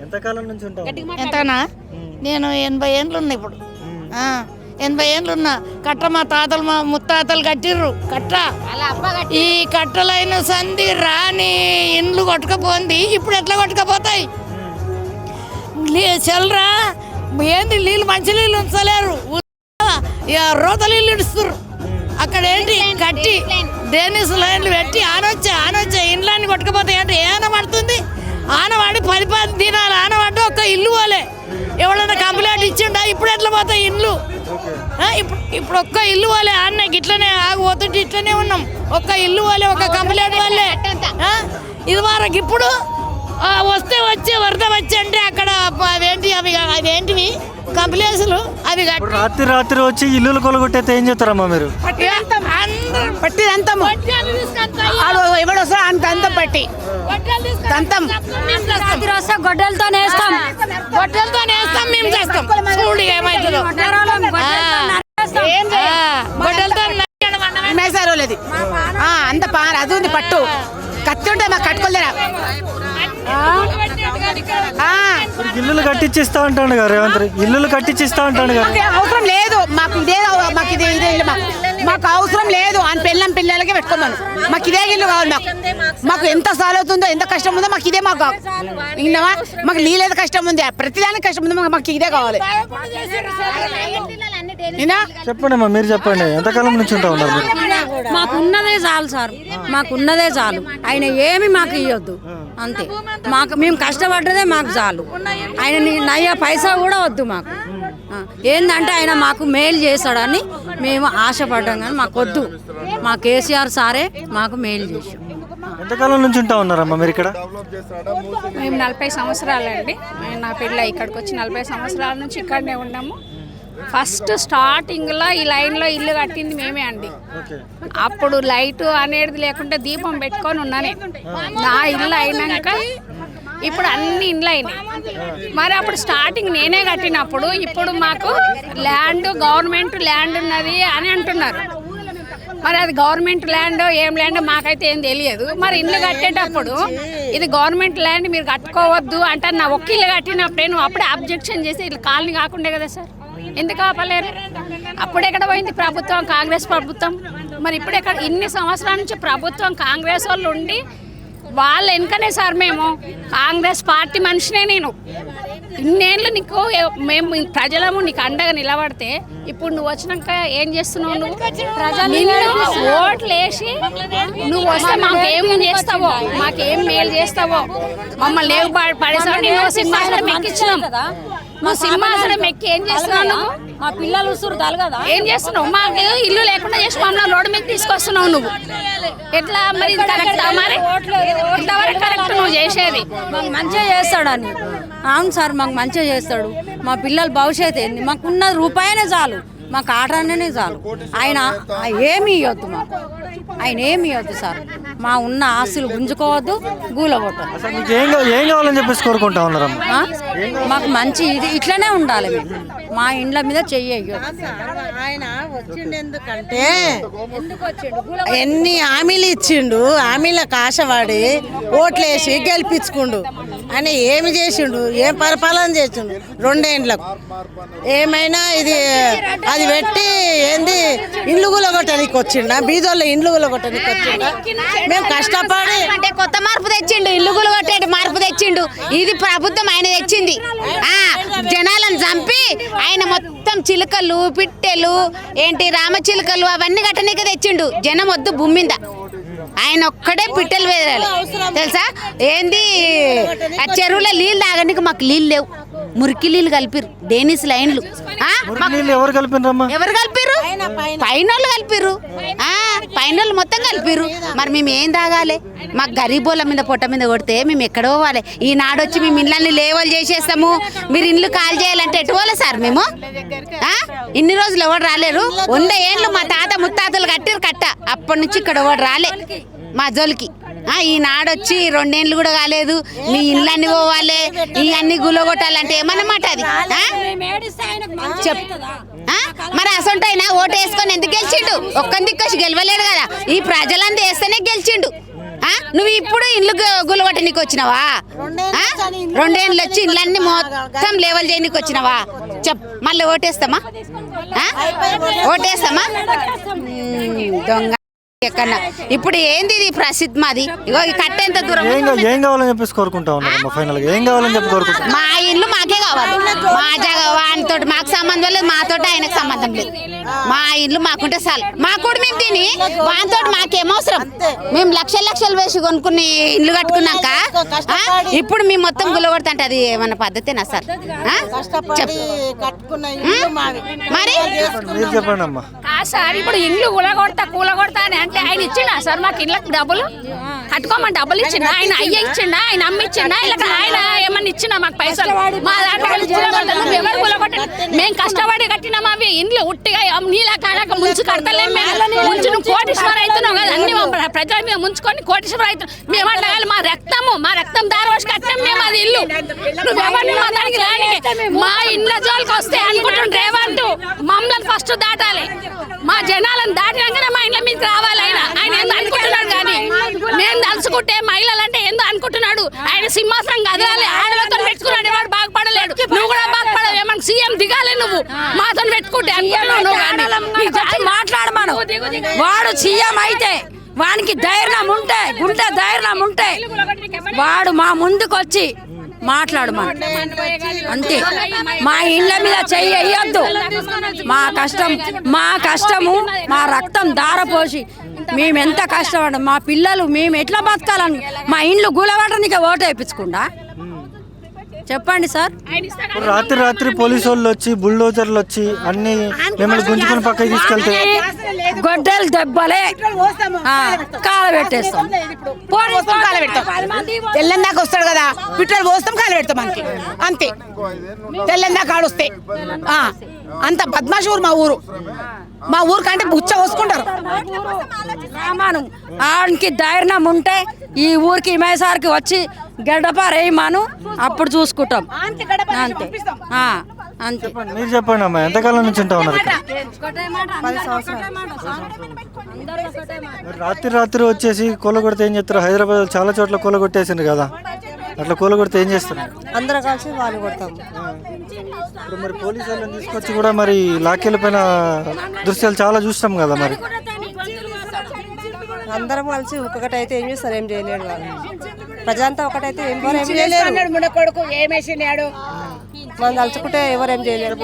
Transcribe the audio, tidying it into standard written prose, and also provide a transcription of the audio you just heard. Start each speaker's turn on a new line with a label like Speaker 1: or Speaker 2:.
Speaker 1: ఎంతకాలం నుంచి ఉంటావు?
Speaker 2: ఎంతనా? నేను 80 ఏళ్ళు ఉన్నా ఇప్పుడు. 80 ఏళ్ళు ఉన్నా. కట్ట మా తాతలు మా ముత్తాతలు కట్టిర్రు కట్ట. ఈ కట్టలైన సంధి రాని ఇండ్లు కొట్టుకపోయింది. ఇప్పుడు ఎట్లా కొట్టుకపోతాయి? చెల్లరా ఏంది నీళ్ళు మంచి నీళ్ళు ఉంచలేరు, రోత నీళ్ళు ఇడుస్తుర్రు. అక్కడ ఏంటి కట్టి డేనిస్ లైన్లు పెట్టి ఆనొచ్చే ఇండ్లన్నీ కొట్టుకుపోతాయి. అంటే ఏ ఆన పడుతుంది? ఆనవాడి 10 దినాలు ఆనవాడి ఒక్క ఇల్లు పోలే. ఎవడన్నా కంప్లైంట్ ఇచ్చిండా? ఇప్పుడు ఎట్లా పోతాయి ఇండ్లు? ఇప్పుడు ఒక్క ఇల్లు పోలే. అన్న ఇట్లనే ఆగిపోతుంటే ఇట్లనే ఉన్నాం. ఒక్క ఇల్లు పోలే, ఒక కంప్లైంట్ వాళ్ళే. ఇది వరకు ఇప్పుడు వస్తే వచ్చి వరద వచ్చి అంటే అక్కడ అవేంటివి కంప్లైంట్స్లు అవి
Speaker 1: రాత్రి వచ్చి ఇల్లు కొలగొట్టేస్తే ఏం చేస్తారమ్మా మీరు?
Speaker 2: ఎవడు వస్తా అంత పట్టి రాత్రి వస్తే గొడ్డలతో వేస్తాం మేము చేస్తాం. చూడు ఏమవుతుందో. గొడ్డలతో మేసారోలేదు అంత అది ఉంది పట్టు కత్తి ఉంటే మాకు కట్టుకోలేరా?
Speaker 1: ఇల్లులు కట్టించిస్తా అంటాడు కదా రేవంత్. ఇల్లులు కట్టించిస్తా అంటాడు కదా.
Speaker 2: అవసరం లేదు మాకు ఇదే మాకు అవసరం లేదు. అని పిల్లలకే పెట్టుకోమను. మాకు ఇదే ఇల్లు కావాలి. మాకు ఎంత సాల్ అవుతుందో ఎంత కష్టం ఉందో మాకు ఇదే మాకు విన్నావా? మాకు నీళ్ళేది కష్టం ఉంది, ప్రతిదానికి కష్టం ఉందో మాకు ఇదే కావాలి.
Speaker 1: చెప్పండి అమ్మా, మీరు చెప్పండి. ఎంతకాలం నుంచి ఉంటా ఉన్నారు మీరు?
Speaker 3: మాకున్నదే చాలు సార్, మాకున్నదే చాలు. ఆయన ఏమి మాకు ఇవ్వద్దు అంతే. మేము కష్టపడ్డదే మాకు చాలు. ఆయన నయ్య పైసా కూడా వద్దు మాకు. ఏంటంటే ఆయన మాకు మేలు చేస్తాడని మేము ఆశపడ్డాం, కానీ మాకు వద్దు. మా కేసీఆర్ సారే మాకు మేలు చేసాం.
Speaker 1: ఎంతకాలం నుంచి ఉంటా ఉన్నారమ్మా మీరు ఇక్కడ?
Speaker 4: మేము 40 సంవత్సరాలండి. నా పిల్ల ఇక్కడికి వచ్చి 40 సంవత్సరాల నుంచి ఇక్కడనే ఉన్నాము. ఫస్ట్ స్టార్టింగ్లో ఈ లైన్లో ఇల్లు కట్టింది మేమే అండి. అప్పుడు లైట్ అనేది లేకుంటే దీపం పెట్టుకొని ఉన్నానే. నా ఇల్లు అయినాక ఇప్పుడు అన్ని ఇండ్లు అయినాయి. మరి అప్పుడు స్టార్టింగ్ నేనే కట్టినప్పుడు ఇప్పుడు మాకు గవర్నమెంట్ ల్యాండ్ ఉన్నది అని అంటున్నారు. మరి అది గవర్నమెంట్ ల్యాండ్ ఏం ల్యాండ్ మాకైతే ఏం తెలియదు. మరి ఇల్లు కట్టేటప్పుడు ఇది గవర్నమెంట్ ల్యాండ్ మీరు కట్టుకోవద్దు అంటే నా ఒక్క ఇల్లు కట్టినప్పుడే నువ్వు అప్పుడే అబ్జెక్షన్ చేసి ఇల్లు కాలనీ కాకుండా కదా సార్, ఎందుకు ఆపలేరు? అప్పుడు ఎక్కడ పోయింది ప్రభుత్వం? కాంగ్రెస్ ప్రభుత్వం. మరి ఇప్పుడు ఎక్కడ? ఇన్ని సంవత్సరాల నుంచి ప్రభుత్వం కాంగ్రెస్ వాళ్ళు ఉండి వాళ్ళ వెనుకనే సార్. మేము కాంగ్రెస్ పార్టీ మనిషినే. నేను ఇన్నేళ్ళు మేము ప్రజలము నీకు అండగా నిలబడితే ఇప్పుడు నువ్వు వచ్చినాక ఏం చేస్తున్నావు? నువ్వు ప్రజలు ఓట్లు వేసి నువ్వు వస్తే మాకేం చేస్తావో, మాకేం మేలు చేస్తావో, మమ్మల్ని లేవు పడేసావు. నేను సింహాసనం ఎక్కించినాం. మా సింహాసనం ఎక్కి ఏం చేస్తున్నావు?
Speaker 3: మా పిల్లలు ఉసురుతారు కదా,
Speaker 4: ఏం చేస్తున్నావు? మాకు ఇల్లు లేకుండా చేసి మమ్మల్ని రోడ్డు మీద తీసుకొస్తున్నావు నువ్వు. ఎట్లా మరి? ఇది కరెక్ట్? మరి ఇంతవరకు కరెక్ట్ నువ్వు చేసేది?
Speaker 3: మాకు మంచిగా చేస్తాడని. అవును సార్, మాకు మంచిగా చేస్తాడు. మా పిల్లల భవిష్యత్తు ఏంది? మాకున్న రూపాయనే చాలు, మాకు ఆటనే చాలు. ఆయన ఏమి ఇవ్వద్దు మాకు, ఆయన ఏమి ఇవ్వద్దు సార్. మా ఉన్న ఆస్తులు గుంజుకోవద్దు, గూలగొట్టద్దు.
Speaker 1: ఏం కావాలని చెప్పేసి కోరుకుంటా ఉన్నారు?
Speaker 3: మాకు మంచి ఇది ఇట్లనే ఉండాలి. మా ఇండ్ల మీద చెయ్యొద్దు.
Speaker 5: ఆయన వచ్చిండు ఎందుకంటే ఎన్ని హామీలు ఇచ్చిండు, హామీలకు ఆశపడి ఓట్లేసి గెలిపించుకుండు. అని ఏమి చేసిండు? ఏం పరిపాలన చేసిండు 2 ఏండ్లకు? ఏమైనా అది పెట్టి ఏంది ఇండ్లు గులగొట్టడానికి వచ్చిండా? బీదోళ్ళ ఇండ్లు గులగొట్టడానికి వచ్చిండా? మేము కష్టపడి
Speaker 6: అంటే కొత్త మార్పు తెచ్చిండు, ఇల్లు గులగొట్టే మార్పు తెచ్చిండు. ఇది ప్రభుత్వం ఆయన తెచ్చింది. జనాలను చంపి ఆయన మొత్తం చిలుకలు పిట్టెలు ఏంటి రామచిలుకలు అవన్నీ కట్టనీకి తెచ్చిండు. జనం వద్దు భూమి మీద. ఆయన ఒక్కడే పిట్టెలు వేయాలి తెలుసా? ఏంది ఆ చెరువులో నీళ్ళు తాగడానికి మాకు నీళ్ళు లేవు. మురికి నీళ్ళు కలిపిరు, డేనిస్ లైన్లు.
Speaker 1: ఎవరు
Speaker 6: కలిపిరు? పైనోళ్ళు కలిపిరు, పైనోళ్ళు మొత్తం కలిపిరు. మరి మేము ఏం తాగాలి? మాకు గరీబోళ్ళ మీద పొట్ట మీద కొడితే మేము ఎక్కడ పోవాలి? ఈనాడు వచ్చి మేము ఇళ్ళని లేవలు చేసేస్తాము, మీరు ఇండ్లు కాల్ చేయాలంటే ఎటు పోలే సార్? మేము ఇన్ని రోజులు ఎవరు రాలేరు. 100 ఏళ్ళు మా తాత ముత్తాతలు కట్టిరు కట్ట. అప్పటి నుంచి ఇక్కడ ఎవరు రాలే మా జోలికి. ఈనాడొచ్చి 2 ఏళ్ళు కూడా కాలేదు, మీ ఇళ్ళన్ని పోవాలి, ఇవన్నీ గులగొట్టాలంటే ఏమన్నమాట అది? మరి అసొంటైనా ఓటు వేసుకొని ఎందుకు గెలిచిండు? ఒక్కని దిక్కొచ్చి గెలవలేడు కదా. ఈ ప్రజలంతా వేస్తేనే గెలిచిండు. నువ్వు ఇప్పుడు ఇల్లు గులగొట్టనికి వచ్చినావా? 2 ఏళ్ళు వచ్చి ఇళ్ళన్నీ మొత్తం లేవల్ చేయడానికి వచ్చినావా? మళ్ళీ ఓటేస్తామా? ఓటేస్తామా? దొంగ ఎక్కడన్నా ఇప్పుడు ఏంది ఇది ప్రసిద్ధి మాది. ఇగో ఈ కట్టెంత దూరం.
Speaker 1: ఏం కావాలని చెప్పేసి కోరుకుంటా ఉన్నారమ్మా ఫైనల్ గా? ఏం కావాలని చెప్పి కోరుకుంటా?
Speaker 6: మా ఇల్లు మాకే కావాలి. మా జాగా వానితో మాకు సంబంధం లేదు, మాతో ఆయనకు సంబంధం లేదు. మా ఇల్లు మాకుంటే చాలు. మా కూడా మేము తిని వానితో మాకేమవసరం? మేము లక్షలు వేసి కొనుక్కుని ఇల్లు కట్టుకున్నాక ఇప్పుడు మేము మొత్తం గుల్లగొడతా అది ఏమన్నా పద్ధతేనా సార్? మరి
Speaker 1: మీరు చెప్పండి అమ్మా.
Speaker 4: సార్ ఇప్పుడు ఇల్లు కూలగొడతా అని అంటే ఆయన ఇచ్చిండా సార్ మాకు ఇళ్ళకి డబ్బులు కట్టుకోమని డబ్బులు ఇచ్చిండా? ఆయన అయ్య ఇచ్చిండా? ఆయన అమ్మ ఇచ్చిండా? ఇలా ఆయన ఏమన్నా ఇచ్చిండా మాకు పైసలు? మా దాంట్లో ఎవరు కూలగొట్టండి, మేము కష్టపడి కట్టినాం అవి ఇండ్లు ఉట్టిగా నీళ్ళ కాడక ముంచు కడతలేం. మేము ముంచు కోటీశ్వర అవుతున్నాం కదా, అన్ని ప్రజల మీద ముంచుకొని కోటీశ్వర అవుతున్నాం. మేము అడగాలి మా రక్తం దారవసి కట్టాం మేము అది ఇల్లు. నువ్వెవరిని మా దానికి రాని మా ఇండ్ల జోలికి వస్తే అనుకుంటుండ్రు రేవంత్ మమ్మల్ని ఫస్ట్ దాటాలి. మా జనాలను దాటినాకనే మా ఇంట్లో మీకు రావాలి. ఆయన ఏందో అనుకుంటున్నాడు కానీ మేము తలుచుకుంటే మహిళలు అంటే ఏందో అనుకుంటున్నాడు. ఆయన సింహాసనం కదలాలి, ఆడలతో పెట్టుకున్నాడు. వాడు బాగుపడలేడు, నువ్వు కూడా బాగుపడవు. ఏమన్నా సీఎం దిగాలి నువ్వు మాతో పెట్టుకుంటే అనుకుంటున్నావు.
Speaker 3: మాట్లాడమను. వాడు సీఎం అయితే వానికి ధైర్యం ఉంటే ధైర్యం ఉంటే వాడు మా ముందుకు వచ్చి మాట్లాడమను అంతే. మా ఇళ్ళ మీద చెయ్యొద్దు. మా కష్టము మా రక్తం దారపోసి మేము ఎంత కష్టపడ్డాం. మా పిల్లలు మేము ఎట్లా బతకాలని మా ఇండ్లు గులబడడానికి ఓటు వేయించకుండా చెప్పండి సార్.
Speaker 1: రాత్రి పోలీసు వాళ్ళు వచ్చి బుల్డోజర్లు వచ్చి అన్ని మిమ్మల్ని గుంజుకుని పక్కకి తీసుకెళ్తే
Speaker 3: గొడ్డలు దెబ్బలే కాలబెట్టేస్తాం.
Speaker 7: తెల్లని దాకా వస్తాడు కదా, పిట్టలు పోస్తాం కాలు పెడతాం మనకి అంతే. తెల్లని దాకా ఆడొస్తే అంత బద్మాషూరు మా ఊరు కంటే బుచ్చ పోసుకుంటారు.
Speaker 3: ఆడికి ధైర్యం ఉంటే ఈ ఊరికి మేసారికి వచ్చి గడ్డపారేయమాను, అప్పుడు చూసుకుంటాం అంతే. అంతే.
Speaker 1: మీరు చెప్పండి అమ్మా, ఎంతకాలం నుంచి ఉంటా ఉన్నారు ఇక్కడ?
Speaker 3: 10 సంవత్సరాలు.
Speaker 1: రాత్రి వచ్చేసి కూలగొడితే ఏం చేస్తారు? హైదరాబాద్ చాలా చోట్ల కూలగొట్టేసిండ్రు కదా, అట్లా కూలగొడితే ఏం చేస్తారు?
Speaker 5: అందరం కలిసి వాళ్ళు కొడతాం.
Speaker 1: ఇప్పుడు మరి పోలీసు వాళ్ళని తీసుకొచ్చి కూడా మరి లాక్కెళ్ళిపోయిన దృశ్యాలు చాలా చూస్తాం కదా. మరి
Speaker 5: అందరం కలిసి ఒకటైతే ఏం చేస్తారు? ఏం చేయలేడు వాళ్ళు. ప్రజలంతా ఒకటైతే ఏం చేయలేరు. మనం తలుచుకుంటే ఎవరు ఏం చేయలేరు.